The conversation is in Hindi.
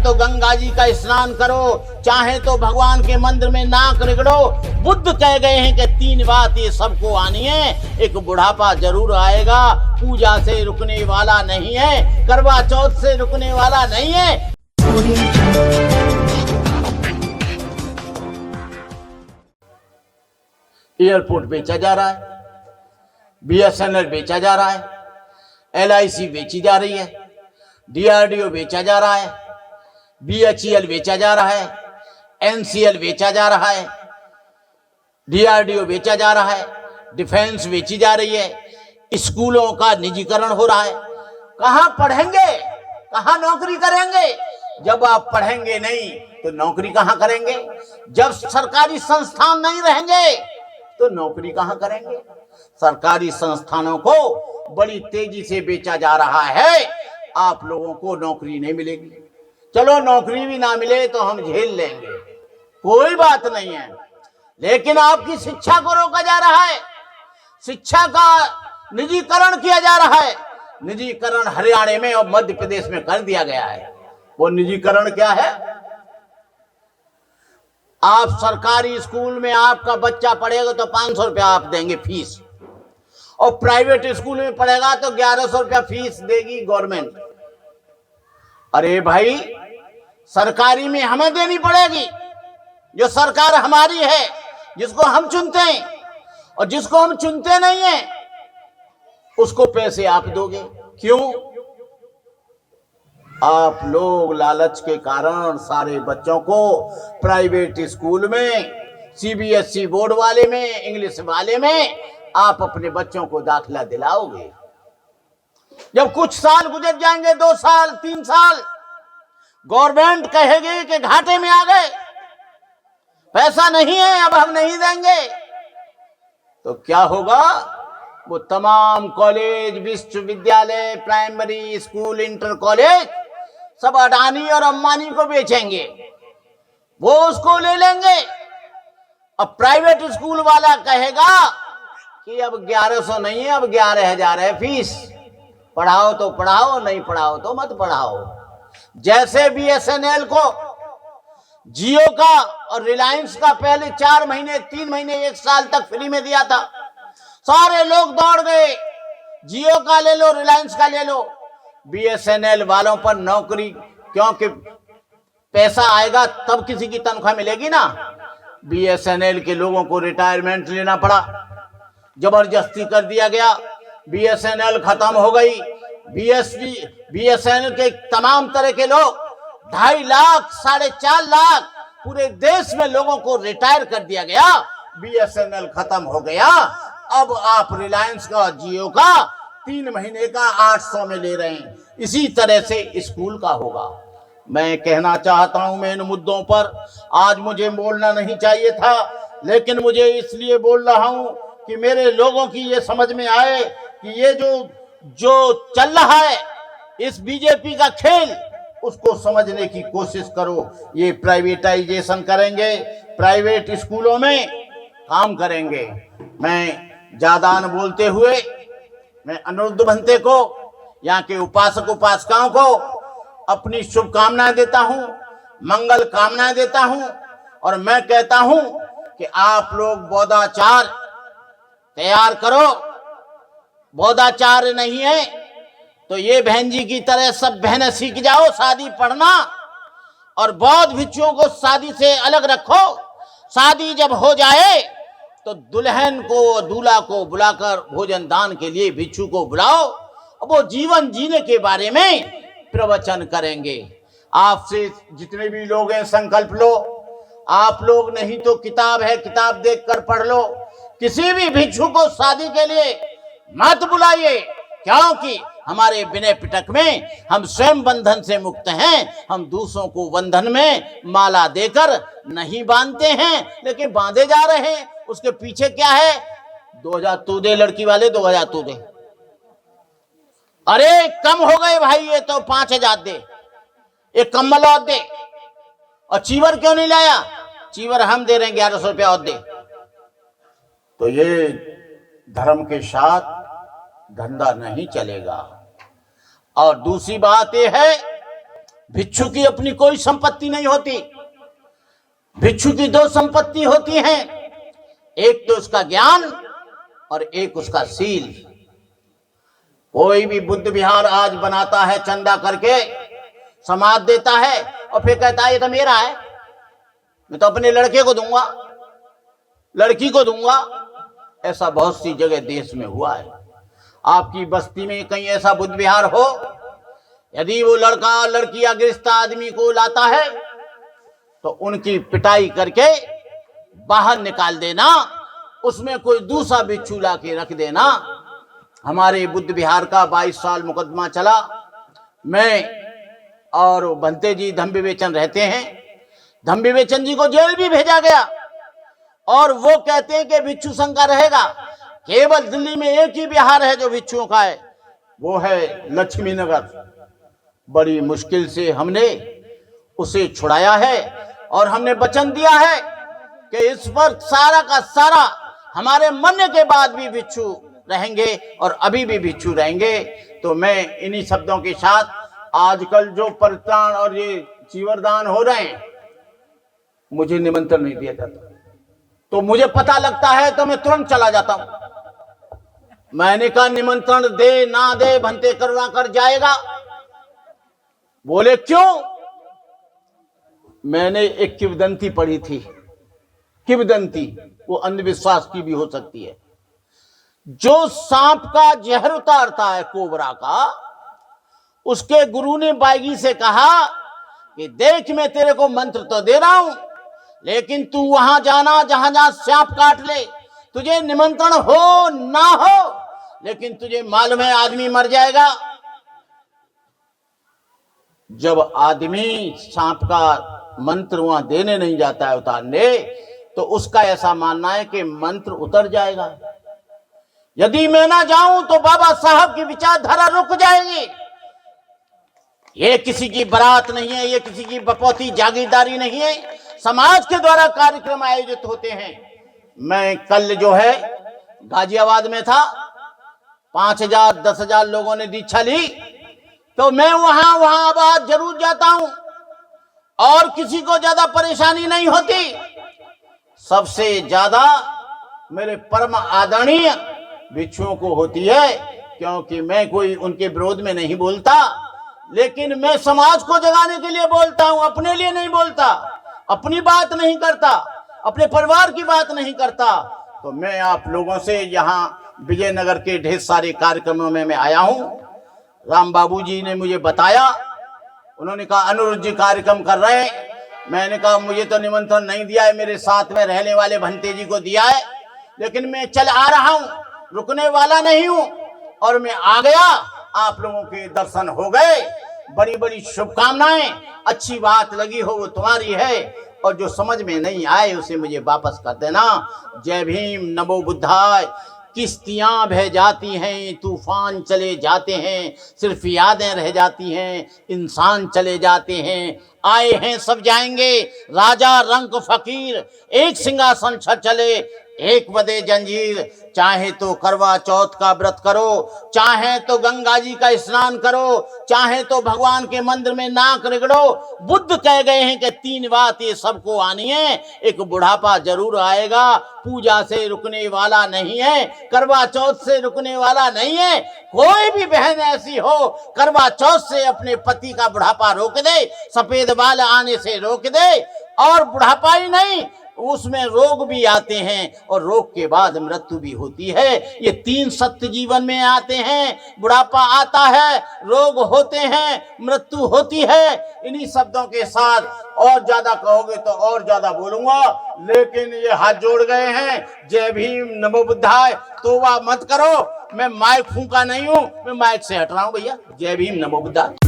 तो गंगा जी का स्नान करो, चाहे तो भगवान के मंदिर में नाक रगड़ो। बुद्ध कह गए हैं कि 3 बात ये सबको आनी है। एक बुढ़ापा जरूर आएगा, पूजा से रुकने वाला नहीं है, करवा चौथ से रुकने वाला नहीं है। एयरपोर्ट बेचा जा रहा है, BSNL बेचा जा रहा है, LIC बेची जा रही है, DRDO बेचा जा रहा है, BHEL बेचा जा रहा है, NCL बेचा जा रहा है, DRDO बेचा जा रहा है, डिफेंस बेची जा रही है, स्कूलों का निजीकरण हो रहा है। कहां पढ़ेंगे, कहां नौकरी करेंगे? जब आप पढ़ेंगे नहीं तो नौकरी कहां करेंगे? जब सरकारी संस्थान नहीं रहेंगे तो नौकरी कहां करेंगे? सरकारी संस्थानों को बड़ी तेजी से बेचा जा रहा है। आप लोगों को नौकरी नहीं मिलेगी। चलो नौकरी भी ना मिले तो हम झेल लेंगे, कोई बात नहीं है, लेकिन आपकी शिक्षा को रोका जा रहा है, शिक्षा का निजीकरण किया जा रहा है। निजीकरण हरियाणा में और मध्य प्रदेश में कर दिया गया है। वो निजीकरण क्या है? आप सरकारी स्कूल में आपका बच्चा पढ़ेगा तो 500 रुपया आप देंगे फीस, और प्राइवेट स्कूल में पढ़ेगा तो 1100 रुपया फीस देगी गवर्नमेंट। अरे भाई, सरकारी में हमें देनी पड़ेगी, जो सरकार हमारी है, जिसको हम चुनते हैं, और जिसको हम चुनते नहीं हैं उसको पैसे आप दोगे। क्यों? आप लोग लालच के कारण सारे बच्चों को प्राइवेट स्कूल में, CBSE बोर्ड वाले में, इंग्लिश वाले में आप अपने बच्चों को दाखिला दिलाओगे। जब कुछ साल गुजर जाएंगे, 2 साल 3 साल, गवर्नमेंट कहेगी कि घाटे में आ गए, पैसा नहीं है, अब हम नहीं देंगे, तो क्या होगा? वो तमाम कॉलेज, विश्वविद्यालय, प्राइमरी स्कूल, इंटर कॉलेज सब अडानी और अंबानी को बेचेंगे, वो उसको ले लेंगे। अब प्राइवेट स्कूल वाला कहेगा कि अब 1100 नहीं है, अब 11,000 है फीस, पढ़ाओ तो पढ़ाओ, नहीं पढ़ाओ तो मत पढ़ाओ। जैसे BSNL को जियो का और रिलायंस का पहले 4 महीने, 3 महीने, 1 साल तक फ्री में दिया था, सारे लोग दौड़ गए, जियो का ले लो, रिलायंस का ले लो। BSNL वालों पर नौकरी, क्योंकि पैसा आएगा तब किसी की तनख्वाह मिलेगी ना। BSNL के लोगों को रिटायरमेंट लेना पड़ा, जबरदस्ती कर दिया गया, BSNL खत्म हो गई। BSNL के तमाम तरह के लोग, 2.5 लाख 4.5 लाख पूरे देश में लोगों को रिटायर कर दिया गया। BSNL खत्म हो गया। अब आप रिलायंस का, जियो का 3 महीने का 800 में ले रहे हैं। इसी तरह से स्कूल का होगा। मैं कहना चाहता हूं, मैं इन मुद्दों पर आज मुझे बोलना नहीं चाहिए था, लेकिन मुझे इसलिए बोल रहा हूं कि मेरे लोगों की ये समझ में आए कि ये जो चल रहा है इस बीजेपी का खेल, उसको समझने की कोशिश करो। ये प्राइवेटाइजेशन करेंगे, प्राइवेट स्कूलों में काम करेंगे। मैं ज्यादा न बोलते हुए मैं अनिरुद्ध भंते को, यहाँ के उपासक उपासिकाओं को अपनी शुभकामनाएं देता हूं, मंगल कामनाएं देता हूं, और मैं कहता हूं कि आप लोग बौद्धाचार तैयार करो। बौद्धाचार नहीं है तो ये बहन जी की तरह सब बहनें सीख जाओ शादी पढ़ना, और बौद्ध भिक्षुओं को शादी से अलग रखो। शादी जब हो जाए तो दुल्हन को, दूल्हा को बुलाकर भोजन दान के लिए भिक्षु को बुलाओ, वो जीवन जीने के बारे में प्रवचन करेंगे। आपसे जितने भी लोग हैं संकल्प लो, आप लोग नहीं तो किताब है, किताब देखकर पढ़ लो। किसी भी भिक्षु को शादी के लिए मत बुलाइए, क्योंकि हमारे विनय पिटक में हम स्वयं बंधन से मुक्त हैं। हम दूसरों को बंधन में माला देकर नहीं बांधते हैं, लेकिन बांधे जा रहे हैं। उसके पीछे क्या है? 2000 तू दे, लड़की वाले 2000 तू दे। अरे कम हो गए भाई, ये तो 5000 दे, एक कम्बल और दे। और चीवर क्यों नहीं लाया? चीवर हम दे रहे हैं, 1100 रुपया और दे। तो ये धर्म के साथ धंधा नहीं चलेगा। और दूसरी बात यह है, भिक्षु की अपनी कोई संपत्ति नहीं होती। भिक्षु की दो संपत्ति होती हैं, एक तो उसका ज्ञान और एक उसका सील। कोई भी बुद्ध विहार आज बनाता है चंदा करके, समाज देता है और फिर कहता है ये तो मेरा है, मैं तो अपने लड़के को दूंगा, लड़की को दूंगा। ऐसा बहुत सी जगह देश में हुआ है। आपकी बस्ती में कहीं ऐसा बुद्ध विहार हो, यदि वो लड़का लड़की या गृहस्थ आदमी को लाता है तो उनकी पिटाई करके बाहर निकाल देना, उसमें कोई दूसरा बिच्छू ला के रख देना। हमारे बुद्ध विहार का 22 साल मुकदमा चला। मैं और बंते जी धम्म विवेचन रहते हैं, धम्म विवेचन जी को जेल भी भेजा गया और वो कहते हैं कि भिक्षु संघ का रहेगा। केवल दिल्ली में एक ही विहार है जो भिक्षुओं का है, वो है लक्ष्मी नगर। बड़ी मुश्किल से हमने उसे छुड़ाया है और हमने वचन दिया है कि इस पर सारा का सारा हमारे मरने के बाद भी भिक्षु रहेंगे और अभी भी भिक्षु रहेंगे। तो मैं इन्हीं शब्दों के साथ, आजकल जो परित्राण और ये चीवरदान हो रहे हैं, मुझे निमंत्रण नहीं दिया जाता, तो मुझे पता लगता है तो मैं तुरंत चला जाता हूं। मैंने कहा निमंत्रण दे ना दे भंते करुणा कर जाएगा। बोले क्यों? मैंने एक किंवदंती पढ़ी थी। किंवदंती वो अंधविश्वास की भी हो सकती है। जो सांप का जहर उतारता है कोबरा का, उसके गुरु ने बागी से कहा कि देख मैं तेरे को मंत्र तो दे रहा हूं, लेकिन तू वहां जाना जहां जहां सांप काट ले, तुझे निमंत्रण हो ना हो, लेकिन तुझे मालूम है आदमी मर जाएगा। जब आदमी सांप का मंत्र वहां देने नहीं जाता है उतारने, तो उसका ऐसा मानना है कि मंत्र उतर जाएगा। यदि मैं ना जाऊं तो बाबा साहब की विचारधारा रुक जाएगी। ये किसी की बारात नहीं है, ये किसी की बपौती जागीरदारी नहीं है, समाज के द्वारा कार्यक्रम आयोजित होते हैं। मैं कल जो है गाजियाबाद में था, 5,000 10,000 लोगों ने दीक्षा ली, तो मैं वहां आवाज जरूर जाता हूं और किसी को ज्यादा परेशानी नहीं होती। सबसे ज्यादा मेरे परम आदरणीय भिक्षुओं को होती है, क्योंकि मैं कोई उनके विरोध में नहीं बोलता, लेकिन मैं समाज को जगाने के लिए बोलता हूं, अपने लिए नहीं बोलता, अपनी बात नहीं करता, अपने परिवार की बात नहीं करता। तो मैं आप लोगों से यहाँ विजयनगर के ढेर सारे कार्यक्रमों में मैं आया हूं। राम बाबू जी ने मुझे बताया, उन्होंने कहा अनुरुद्ध जी कार्यक्रम कर रहे हैं। मैंने कहा मुझे तो निमंत्रण नहीं दिया है, मेरे साथ में रहने वाले भंते जी को दिया है, लेकिन मैं चल आ रहा हूं, रुकने वाला नहीं हूं। और मैं आ गया, आप लोगों के दर्शन हो गए, बड़ी बड़ी शुभकामनाएं। अच्छी बात लगी हो वो तुम्हारी है, और जो समझ में नहीं आए उसे मुझे वापस कर देना। जय भीम, नमो बुद्धाय। किश्तियां बह जाती हैं, तूफान चले जाते हैं, सिर्फ यादें रह जाती हैं, इंसान चले जाते हैं। आए हैं सब जाएंगे, राजा रंक फकीर, एक सिंहासन छड़ चले, एक बदे जंजीर। चाहे तो करवा चौथ का व्रत करो, चाहे तो गंगा जी का स्नान करो, चाहे तो भगवान के मंदिर में नाक रगड़ो। बुद्ध कह गए हैं कि 3 बात ये सबको आनी है। एक बुढ़ापा जरूर आएगा, पूजा से रुकने वाला नहीं है, करवा चौथ से रुकने वाला नहीं है। कोई भी बहन ऐसी हो, करवा चौथ से अपने पति का बुढ़ापा रोक दे, सफेद बाल आने से रोक दे। और बुढ़ापा ही नहीं, उसमें रोग भी आते हैं और रोग के बाद मृत्यु भी होती है। ये 3 सत्य जीवन में आते हैं। बुढ़ापा आता है, रोग होते हैं, मृत्यु होती है। इन्हीं शब्दों के साथ और ज्यादा कहोगे तो और ज्यादा बोलूंगा, लेकिन ये हाथ जोड़ गए हैं। जय भीम, नमो बुद्धाय। तोबा मत करो, मैं माइक फूंका नहीं हूं, मैं माइक से हट रहा हूं भैया। जय भीम, नमो बुद्धाय।